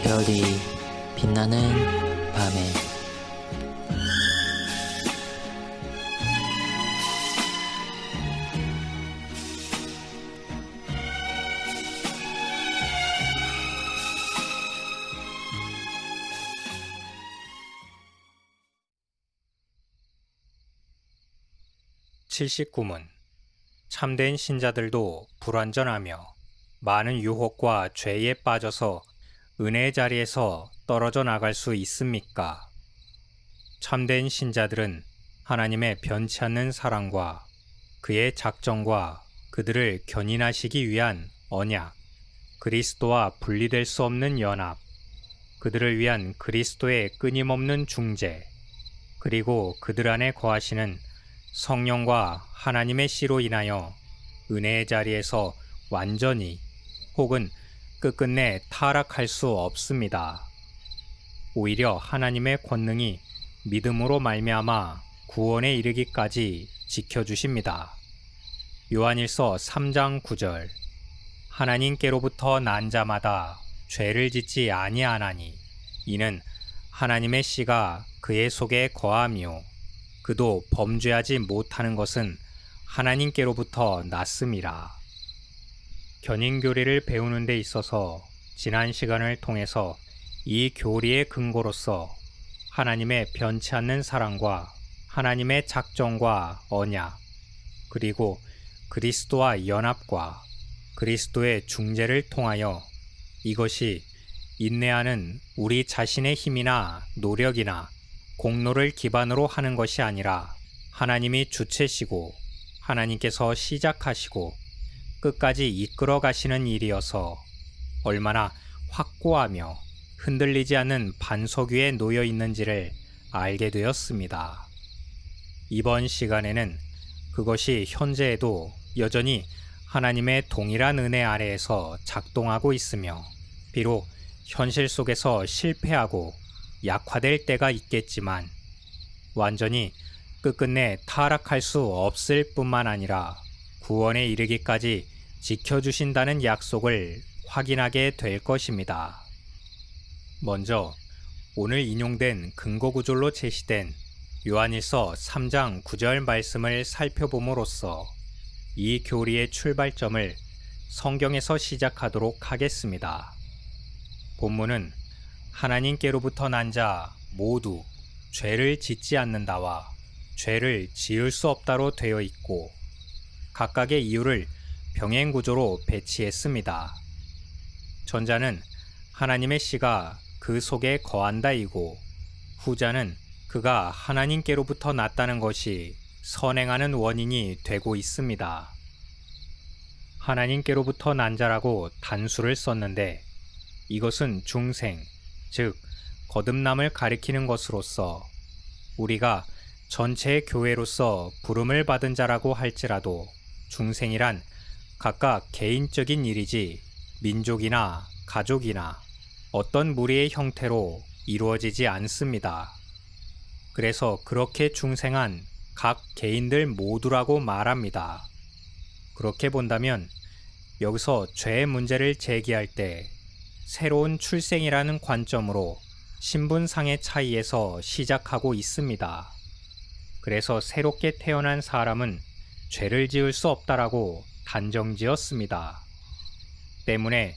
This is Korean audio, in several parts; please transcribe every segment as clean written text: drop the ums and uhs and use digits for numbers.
별이 빛나는 밤에 칠십구문 참된 신자들도 불완전하며 많은 유혹과 죄에 빠져서 은혜의 자리에서 떨어져 나갈 수 있습니까? 참된 신자들은 하나님의 변치 않는 사랑과 그의 작정과 그들을 견인하시기 위한 언약, 그리스도와 분리될 수 없는 연합, 그들을 위한 그리스도의 끊임없는 중재, 그리고 그들 안에 거하시는 성령과 하나님의 씨로 인하여 은혜의 자리에서 완전히 혹은 끝끝내 타락할 수 없습니다. 오히려 하나님의 권능이 믿음으로 말미암아 구원에 이르기까지 지켜주십니다. 요한일서 3장 9절 하나님께로부터 난 자마다 죄를 짓지 아니하나니 이는 하나님의 씨가 그의 속에 거함이요 그도 범죄하지 못하는 것은 하나님께로부터 났음이라. 견인교리를 배우는 데 있어서 지난 시간을 통해서 이 교리의 근거로서 하나님의 변치 않는 사랑과 하나님의 작정과 언약, 그리고 그리스도와 연합과 그리스도의 중재를 통하여 이것이 인내하는 우리 자신의 힘이나 노력이나 공로를 기반으로 하는 것이 아니라 하나님이 주체시고 하나님께서 시작하시고 끝까지 이끌어 가시는 일이어서 얼마나 확고하며 흔들리지 않는 반석 위에 놓여 있는지를 알게 되었습니다. 이번 시간에는 그것이 현재에도 여전히 하나님의 동일한 은혜 아래에서 작동하고 있으며 비록 현실 속에서 실패하고 약화될 때가 있겠지만 완전히 끝끝내 타락할 수 없을 뿐만 아니라 구원에 이르기까지 지켜주신다는 약속을 확인하게 될 것입니다. 먼저 오늘 인용된 근거구절로 제시된 요한일서 3장 9절 말씀을 살펴봄으로써 이 교리의 출발점을 성경에서 시작하도록 하겠습니다. 본문은 하나님께로부터 난 자 모두 죄를 짓지 않는다와 죄를 지을 수 없다로 되어 있고 각각의 이유를 병행구조로 배치했습니다. 전자는 하나님의 씨가 그 속에 거한다이고 후자는 그가 하나님께로부터 났다는 것이 선행하는 원인이 되고 있습니다. 하나님께로부터 난 자라고 단수를 썼는데 이것은 중생, 즉 거듭남을 가리키는 것으로서 우리가 전체 교회로서 부름을 받은 자라고 할지라도 중생이란 각각 개인적인 일이지 민족이나 가족이나 어떤 무리의 형태로 이루어지지 않습니다. 그래서 그렇게 중생한 각 개인들 모두라고 말합니다. 그렇게 본다면 여기서 죄의 문제를 제기할 때 새로운 출생이라는 관점으로 신분상의 차이에서 시작하고 있습니다. 그래서 새롭게 태어난 사람은 죄를 지을 수 없다라고 단정지었습니다. 때문에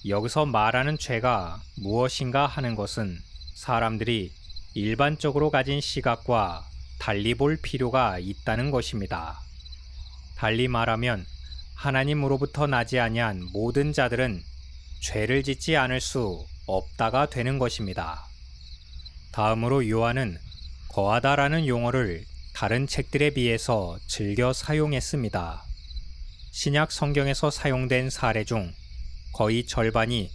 여기서 말하는 죄가 무엇인가 하는 것은 사람들이 일반적으로 가진 시각과 달리 볼 필요가 있다는 것입니다. 달리 말하면 하나님으로부터 나지 아니한 모든 자들은 죄를 짓지 않을 수 없다가 되는 것입니다. 다음으로 요한은 거하다라는 용어를 다른 책들에 비해서 즐겨 사용했습니다. 신약 성경에서 사용된 사례 중 거의 절반이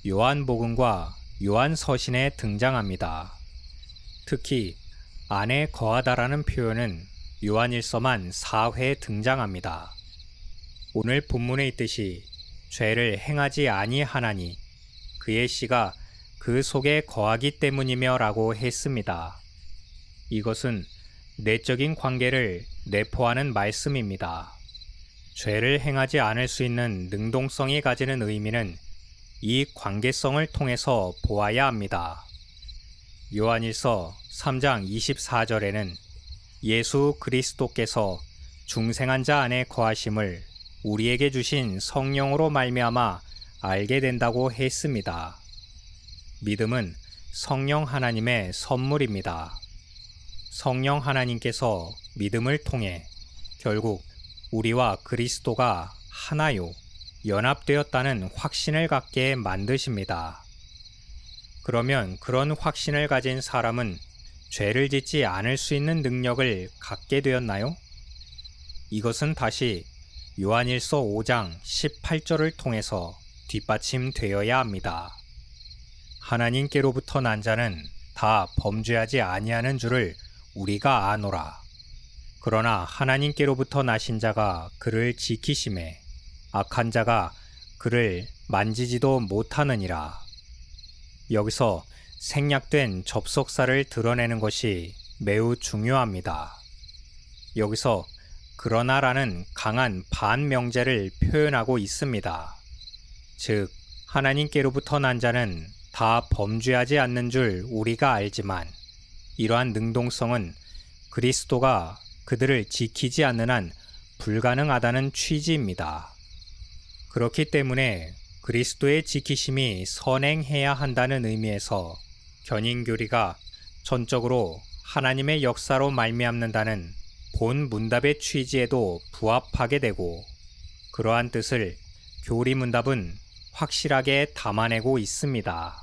요한복음과 요한서신에 등장합니다. 특히 안에 거하다라는 표현은 요한일서만 4회 등장합니다. 오늘 본문에 있듯이 죄를 행하지 아니하나니 그의 씨가 그 속에 거하기 때문이며 라고 했습니다. 이것은 내적인 관계를 내포하는 말씀입니다. 죄를 행하지 않을 수 있는 능동성이 가지는 의미는 이 관계성을 통해서 보아야 합니다. 요한일서 3장 24절에는 예수 그리스도께서 중생한 자 안에 거하심을 우리에게 주신 성령으로 말미암아 알게 된다고 했습니다. 믿음은 성령 하나님의 선물입니다. 성령 하나님께서 믿음을 통해 결국 우리와 그리스도가 하나요, 연합되었다는 확신을 갖게 만드십니다. 그러면 그런 확신을 가진 사람은 죄를 짓지 않을 수 있는 능력을 갖게 되었나요? 이것은 다시 요한일서 5장 18절을 통해서 뒷받침되어야 합니다. 하나님께로부터 난 자는 다 범죄하지 아니하는 줄을 우리가 아노라. 그러나 하나님께로부터 나신 자가 그를 지키심에 악한 자가 그를 만지지도 못하느니라. 여기서 생략된 접속사를 드러내는 것이 매우 중요합니다. 여기서 그러나라는 강한 반명제를 표현하고 있습니다. 즉, 하나님께로부터 난 자는 다 범죄하지 않는 줄 우리가 알지만 이러한 능동성은 그리스도가 그들을 지키지 않는 한 불가능하다는 취지입니다. 그렇기 때문에 그리스도의 지키심이 선행해야 한다는 의미에서 견인교리가 전적으로 하나님의 역사로 말미암는다는 본 문답의 취지에도 부합하게 되고, 그러한 뜻을 교리 문답은 확실하게 담아내고 있습니다.